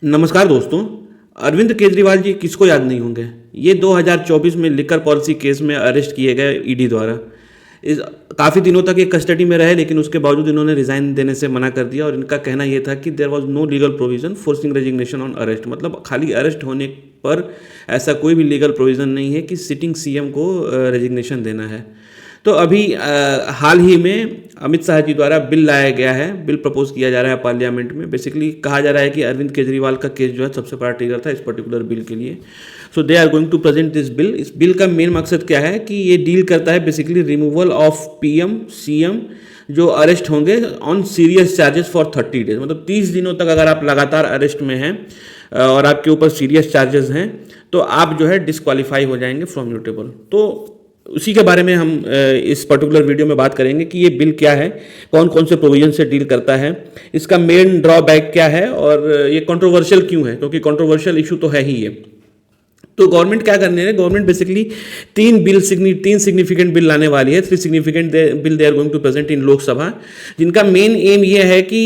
नमस्कार दोस्तों। अरविंद केजरीवाल जी किसको याद नहीं होंगे। ये 2024 में लिकर पॉलिसी केस में अरेस्ट किए गए ईडी द्वारा। इस काफ़ी दिनों तक ये कस्टडी में रहे, लेकिन उसके बावजूद इन्होंने रिज़ाइन देने से मना कर दिया और इनका कहना ये था कि there was no legal provision forcing resignation on arrest. मतलब खाली अरेस्ट होने पर ऐसा कोई भी लीगल प्रोविज़न नहीं है कि सिटिंग सीएम को रेजिग्नेशन देना है। तो अभी हाल ही में अमित शाह जी द्वारा बिल लाया गया है, बिल प्रपोज किया जा रहा है पार्लियामेंट में। बेसिकली कहा जा रहा है कि अरविंद केजरीवाल का केस जो है सबसे बड़ा ट्रिगर था इस पर्टिकुलर बिल के लिए। So they are going to present this bill. इस बिल का मेन मकसद क्या है कि ये डील करता है basically removal of PM CM जो अरेस्ट होंगे on serious charges for 30 days. मतलब 30 दिनों तक अगर आप लगातार अरेस्ट में हैं और आपके ऊपर सीरियस चार्जेस हैं तो आप जो है डिस्क्वालीफाई हो जाएंगे फ्रॉम योर टेबल। तो उसी के बारे में हम इस पर्टिकुलर वीडियो में बात करेंगे कि ये बिल क्या है, कौन कौन से प्रोविजन से डील करता है, इसका मेन ड्रॉबैक क्या है और ये कंट्रोवर्शियल क्यों है, क्योंकि कंट्रोवर्शियल इशू तो है ही ये। तो गवर्नमेंट क्या करने है, गवर्नमेंट बेसिकली तीन सिग्निफिकेंट बिल लाने वाली है। 3 significant bill they are going to present in Lok Sabha, जिनका मेन एम ये है कि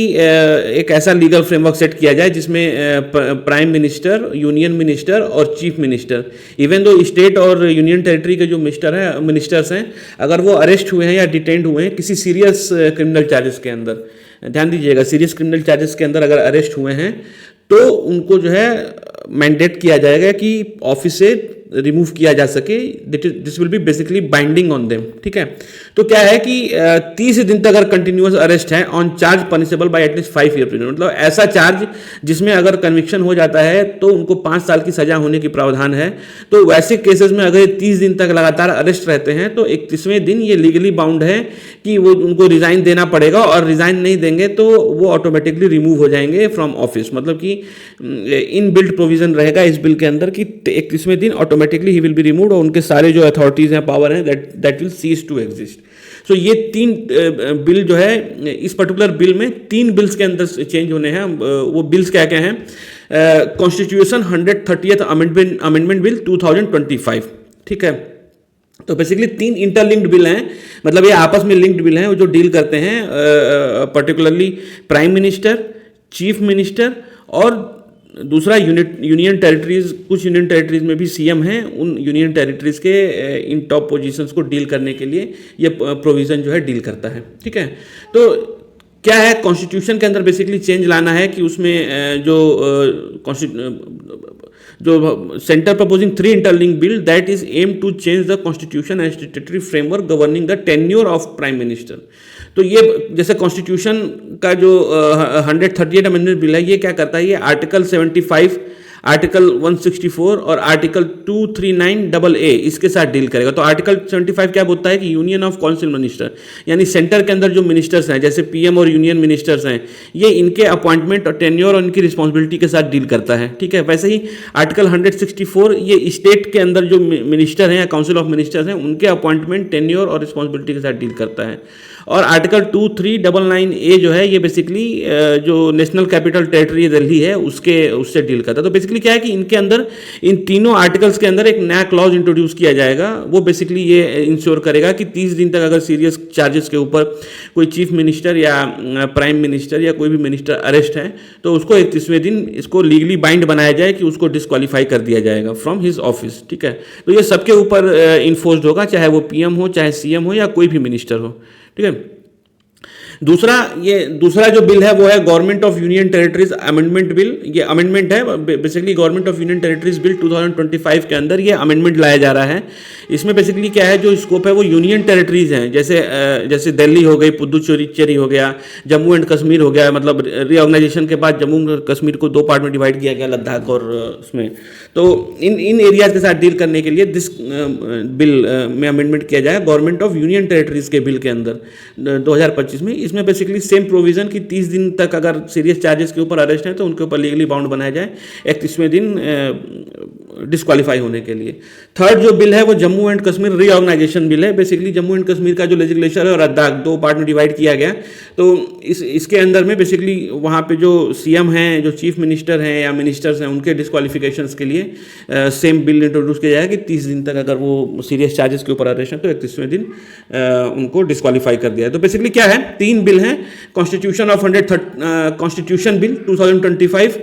एक ऐसा लीगल फ्रेमवर्क सेट किया जाए जिसमें प्राइम मिनिस्टर, यूनियन मिनिस्टर और chief minister, even though state और यूनियन टेरिटरी के जो मिनिस्टर्स हैं, अगर वो अरेस्ट हुए हैं या डिटेंड हुए हैं किसी सीरियस क्रिमिनल चार्जेस के अंदर, ध्यान दीजिएगा सीरियस क्रिमिनल चार्जेस के अंदर अगर अरेस्ट हुए हैं तो उनको जो है मैंडेट किया जाएगा कि ऑफिस से रिमूव किया जा सके। This will be basically binding on them. ठीक है, तो क्या है कि 30 दिन तक अगर कंटिन्यूअस अरेस्ट है on charge punishable bye at least 5 year prison, मतलब ऐसा चार्ज जिसमें अगर कन्विक्शन हो जाता है तो उनको 5 साल की सजा होने की प्रावधान है। तो वैसे केसेस में अगर 30 दिन तक लगातार अरेस्ट रहते हैं तो 31वें दिन ये लीगली बाउंड है कि वो उनको रिजाइन देना पड़ेगा, और रिजाइन नहीं देंगे तो वो ऑटोमेटिकली रिमूव हो जाएंगे फ्रॉम ऑफिस। मतलब कि इन बिल्ट प्रोविजन रहेगा इस बिल के अंदर कि 31वें दिन ऑटोमेटिकली ही विल बी रिमूव्ड और उनके सारे जो अथॉरिटीज हैं, पावर हैं, that will cease to exist. So ये 3 बिल जो है इस पर्टिकुलर बिल में 3 बिल्स के अंदर चेंज होने हैं। वो बिल्स क्या क्या हैं? Constitution 130th amendment bill 2025। ठीक है, तो बेसिकली 3 इंटरलिंक्ड बिल हैं, मतलब ये आपस में लिंक्ड बिल हैं जो डील करते हैं particularly prime minister, chief minister और दूसरा यूनियन टेरिटरीज। कुछ यूनियन टेरिटरीज में भी सीएम हैं, उन यूनियन टेरिटरीज के इन टॉप पोजीशंस को डील करने के लिए ये प्रोविज़न जो है डील करता है। ठीक है, तो क्या है कॉन्स्टिट्यूशन के अंदर बेसिकली चेंज लाना है कि उसमें जो centre proposing 3 interlinked bill that is aim to change the constitution and statutory framework governing the tenure of prime minister. तो ये जैसे कॉन्स्टिट्यूशन का जो 138 अमेंडमेंट बिल है ये क्या करता है, ये आर्टिकल 75, आर्टिकल 164 और आर्टिकल 239AA इसके साथ डील करेगा। तो आर्टिकल 75 क्या बोलता है कि यूनियन ऑफ काउंसिल मिनिस्टर, यानी सेंटर के अंदर जो मिनिस्टर्स हैं जैसे पीएम और यूनियन मिनिस्टर्स हैं, ये इनके अपॉइंटमेंट और टेन्योर और इनकी रिस्पॉन्सिबिलिटी के साथ डील करता है। ठीक है, वैसे ही आर्टिकल 164 ये स्टेट के अंदर जो मिनिस्टर हैं या काउंसिल ऑफ मिनिस्टर्स हैं उनके अपॉइंटमेंट, टेन्योर और रिस्पॉन्सिबिलिटी के साथ डील करता है। और आर्टिकल 2399A जो है ये बेसिकली जो नेशनल कैपिटल टेरिटरी दिल्ली है उससे डील करता है। तो बेसिकली क्या है कि इनके अंदर इन तीनों आर्टिकल्स के अंदर एक नया क्लॉज इंट्रोड्यूस किया जाएगा। वो बेसिकली ये इंश्योर करेगा कि 30 दिन तक अगर सीरियस चार्जेस के ऊपर कोई चीफ मिनिस्टर या प्राइम मिनिस्टर या कोई भी मिनिस्टर अरेस्ट है तो उसको 31वें दिन इसको लीगली बाइंड बनाया जाए कि उसको डिस्क्वालीफाई कर दिया जाएगा फ्रॉम हिज ऑफिस। ठीक है, तो ये सबके ऊपर इन्फोर्स्ड होगा, चाहे वो पीएम हो, चाहे सीएम हो या कोई भी मिनिस्टर हो। ठीक है, दूसरा जो बिल है वो है government of union territories amendment bill. ये अमेंडमेंट है basically government of union territories bill 2025 के अंदर ये अमेंडमेंट लाया जा रहा है। इसमें बेसिकली क्या है, जो स्कोप है वो यूनियन टेरिटरीज हैं, जैसे दिल्ली हो गई, पुदुचेरी हो गया, जम्मू एंड कश्मीर हो गया। मतलब रीऑर्गेनाइजेशन के बाद जम्मू एंड कश्मीर को 2 पार्ट में डिवाइड किया गया, लद्दाख और उसमें। तो इन एरियाज के साथ डील करने के लिए दिस बिल में अमेंडमेंट किया जाए गवर्नमेंट ऑफ यूनियन टेरिटरीज के बिल के अंदर 2025 में। इसमें बेसिकली सेम प्रोविजन कि 30 दिन तक अगर सीरियस चार्जेस के ऊपर अरेस्ट है तो उनके ऊपर लीगली बाउंड बनाया जाए 31वें दिन डिस्क्वालीफाई होने के लिए। थर्ड जो बिल है वो Jammu and Kashmir reorganisation bill है। बेसिकली जम्मू एंड कश्मीर का जो लेजिस्लेचर है और लद्दाख 2 पार्ट में डिवाइड किया गया। तो इसके अंदर में बेसिकली वहाँ पे जो सीएम हैं, जो चीफ मिनिस्टर हैं या मिनिस्टर्स हैं, उनके डिस्क्वालिफिकेशंस के लिए सेम बिल इंट्रोड्यूस किया जाएगा कि 30 दिन तक अगर वो सीरियस चार्जेस के ऊपर अरेस्ट है तो 31वें दिन उनको डिस्क्वालीफाई कर दिया है। तो बेसिकली क्या है, 3 बिल हैं, constitution bill 2025,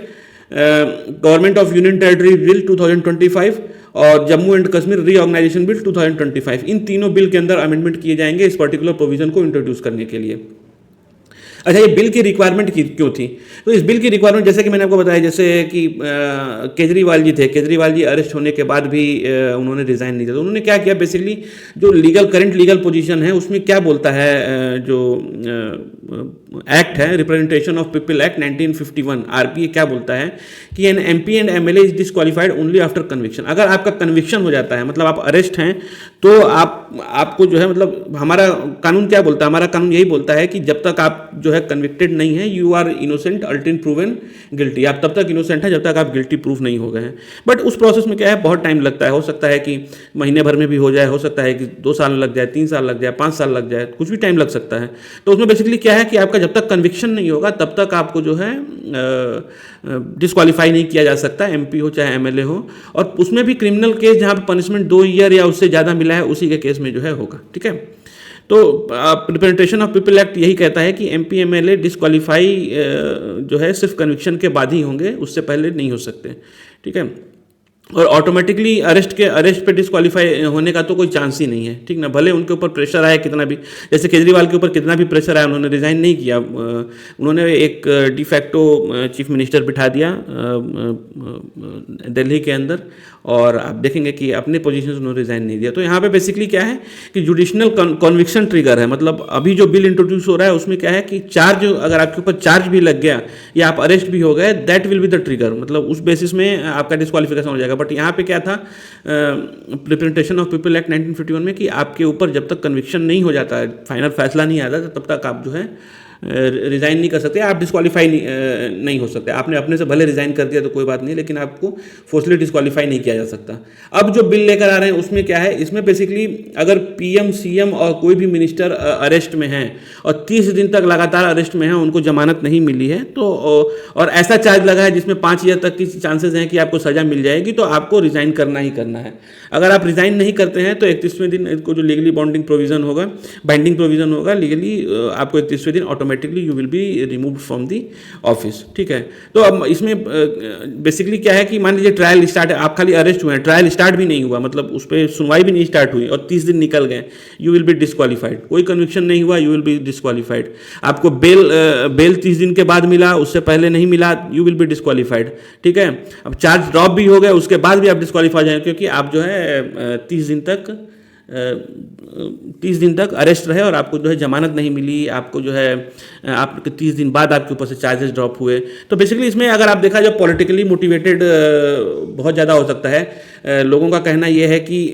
government of union territory bill 2025 और Jammu and Kashmir reorganisation bill 2025, इन तीनों बिल के अंदर अमेंडमेंट किए जाएंगे इस पर्टिकुलर प्रोविजन को इंट्रोड्यूस करने के लिए। अच्छा, ये बिल की रिक्वायरमेंट क्यों थी? तो इस बिल की रिक्वायरमेंट जैसे कि मैंने आपको बताया, जैसे कि केजरीवाल जी थे, केजरीवाल जी अरेस्ट होने के बाद भी उन्होंने रिज़ाइन नहीं दिया। तो उन्होंने क्या किया, बेसिकली जो करंट लीगल पोजीशन है उसमें क्या बोलता है, जो एक्ट है representation of people act 1951 RPA क्या बोलता है कि an MP and MLA is disqualified only after conviction. अगर आपका कन्विक्शन हो जाता है, मतलब आप अरेस्ट हैं, तो आपको जो है, मतलब हमारा कानून क्या बोलता है, हमारा कानून यही बोलता है कि जब तक आप जो है कन्विक्टेड नहीं है, you are innocent until proven guilty, आप तब तक इनोसेंट है जब तक आप गिल्टी प्रूफ नहीं हो गए हैं। बट उस प्रोसेस में क्या है, बहुत टाइम लगता है, हो सकता है कि महीने भर में भी हो जाए, हो सकता है कि 2 साल लग जाए, 3 साल लग जाए, 5 साल लग जाए, कुछ भी टाइम लग सकता है। तो उसमें बेसिकली क्या है कि आपका जब तक कन्विक्शन नहीं होगा तब तक आपको जो है डिस्क्वालीफाई नहीं किया जा सकता, एमपी हो चाहे एमएलए हो। और उसमें भी क्रिमिनल केस जहाँ पे पनिशमेंट 2 ईयर या उससे ज़्यादा मिला है, उसी के केस में जो है होगा। ठीक है, तो रिप्रेजेंटेशन ऑफ पीपल एक्ट यही कहता है कि एमपी एमएलए डिस्क्वालीफाई जो है सिर्फ कन्विक्शन के बाद ही होंगे, उससे पहले नहीं हो सकते। ठीक है, और ऑटोमेटिकली अरेस्ट पे डिस्क्वालीफाई होने का तो कोई चांस ही नहीं है। ठीक ना, भले उनके ऊपर प्रेशर आया कितना भी, जैसे केजरीवाल के ऊपर कितना भी प्रेशर आया, उन्होंने रिज़ाइन नहीं किया, उन्होंने एक डिफैक्टो चीफ मिनिस्टर बिठा दिया दिल्ली के अंदर, और आप देखेंगे कि अपने पोजीशन से उन्होंने रिज़ाइन नहीं दिया। तो यहाँ पे बेसिकली क्या है कि जुडिशनल कन्विक्शन ट्रिगर है, मतलब अभी जो बिल इंट्रोड्यूस हो रहा है उसमें क्या है कि चार्ज, अगर आपके ऊपर चार्ज भी लग गया या आप अरेस्ट भी हो गए, that will be the trigger, मतलब उस बेसिस में आपका डिस्क्वालिफिकेशन हो जाएगा। बट यहाँ पे क्या था, रिप्रेजेंटेशन ऑफ पीपल एक्ट 1951 में, कि आपके ऊपर जब तक कन्विक्शन नहीं हो जाता है, फाइनल फैसला नहीं आता, तब तक आप जो है रिज़ाइन नहीं कर सकते, आप डिस्क्वालीफाई नहीं हो सकते। आपने अपने से भले रिज़ाइन कर दिया तो कोई बात नहीं, लेकिन आपको फोर्सली डिस्क्वालीफाई नहीं किया जा सकता। अब जो बिल लेकर आ रहे हैं उसमें क्या है, इसमें बेसिकली अगर पीएम सीएम और कोई भी मिनिस्टर अरेस्ट में हैं और 30 दिन तक लगातार अरेस्ट में हैं, उनको जमानत नहीं मिली है, तो और ऐसा चार्ज लगा है जिसमें 5 ईयर तक की चांसेस हैं कि आपको सज़ा मिल जाएगी, तो आपको रिज़ाइन करना ही करना है। अगर आप रिज़ाइन नहीं करते हैं तो 31वें दिन को जो लीगली बाइंडिंग प्रोविज़न होगा, लीगली आपको 31वें दिन automatically you will be removed from the office. ठीक है, तो अब इसमें बेसिकली क्या है कि मान लीजिए ट्रायल स्टार्ट है, आप खाली अरेस्ट हुए हैं, ट्रायल स्टार्ट भी नहीं हुआ, मतलब उस पर सुनवाई भी नहीं स्टार्ट हुई और 30 दिन निकल गए, यू विल बी डिस्क्वालीफाइड। कोई कन्विक्शन नहीं हुआ, यू विल बी डिस्क्वालीफाइड। आपको बेल 30 दिन के बाद मिला, उससे पहले नहीं मिला, यू विल बी डिस्क्वालीफाइड। ठीक है, अब चार्ज ड्रॉप भी हो गए, उसके बाद भी आप डिस्क्वालीफाई जाएंगे, क्योंकि आप जो है 30 दिन तक अरेस्ट रहे और आपको जो है जमानत नहीं मिली, आपको जो है आपके 30 दिन बाद आपके ऊपर से चार्जेस ड्रॉप हुए। तो बेसिकली इसमें अगर आप देखा जाए, पॉलिटिकली मोटिवेटेड बहुत ज़्यादा हो सकता है। लोगों का कहना यह है कि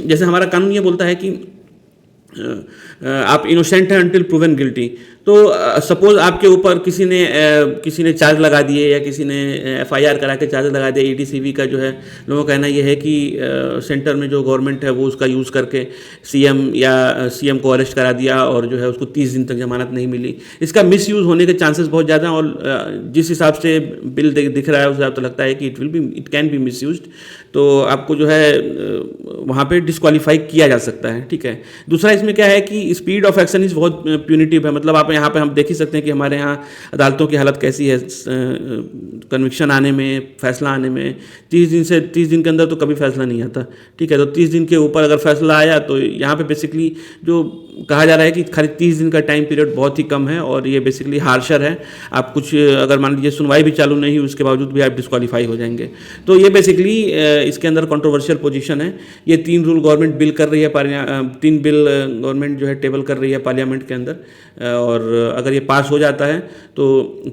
जैसे हमारा कानून ये बोलता है कि आप इनोसेंट हैं अनटिल प्रूवन गिल्टी। तो सपोज आपके ऊपर किसी ने चार्ज लगा दिए या किसी ने एफआईआर करा के चार्ज लगा दिया, ईडीसीबी का जो है, लोगों का कहना यह है कि सेंटर में जो गवर्नमेंट है वो उसका यूज़ करके सीएम को अरेस्ट करा दिया और जो है उसको 30 दिन तक जमानत नहीं मिली। इसका मिसयूज़ होने के चांसेस बहुत ज़्यादा हैं, और जिस हिसाब से बिल दिख रहा है उस हिसाब तो लगता है कि इट कैन बी मिसयूज्ड। तो आपको जो है वहाँ पे डिस्क्वालीफाई किया जा सकता है। ठीक है, दूसरा इसमें क्या है कि स्पीड ऑफ एक्शन इज़ बहुत प्यूनिटिव है, मतलब आप यहाँ पे हम देख ही सकते हैं कि हमारे यहाँ अदालतों की हालत कैसी है। कन्विक्शन आने में, फैसला आने में 30 दिन के अंदर तो कभी फैसला नहीं आता। ठीक है, तो 30 दिन के ऊपर अगर फैसला आया तो यहाँ पे बेसिकली जो कहा जा रहा है कि खाली 30 दिन का टाइम पीरियड बहुत ही कम है, और ये बेसिकली हार्शर है। आप कुछ अगर मान लीजिए सुनवाई भी चालू नहीं हुई उसके बावजूद भी आप डिस्क्वालीफाई हो जाएंगे। तो ये बेसिकली इसके अंदर कंट्रोवर्शियल पोजीशन है। ये 3 रूल गवर्नमेंट बिल कर रही है, 3 बिल गवर्नमेंट जो है टेबल कर रही है पार्लियामेंट के अंदर, और अगर ये पास हो जाता है तो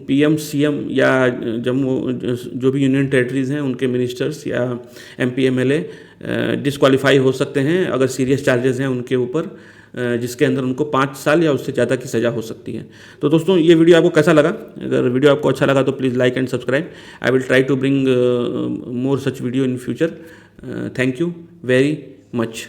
पीएम सीएम या जम्मू जो भी यूनियन टेरिटरीज़ हैं उनके मिनिस्टर्स या एमपी एमएलए डिस्क्वालीफाई हो सकते हैं अगर सीरियस चार्जेस हैं उनके ऊपर, जिसके अंदर उनको 5 साल या उससे ज़्यादा की सज़ा हो सकती है। तो दोस्तों, ये वीडियो आपको कैसा लगा? अगर वीडियो आपको अच्छा लगा तो please like and subscribe. I will try to bring more such video in future. Thank you very much.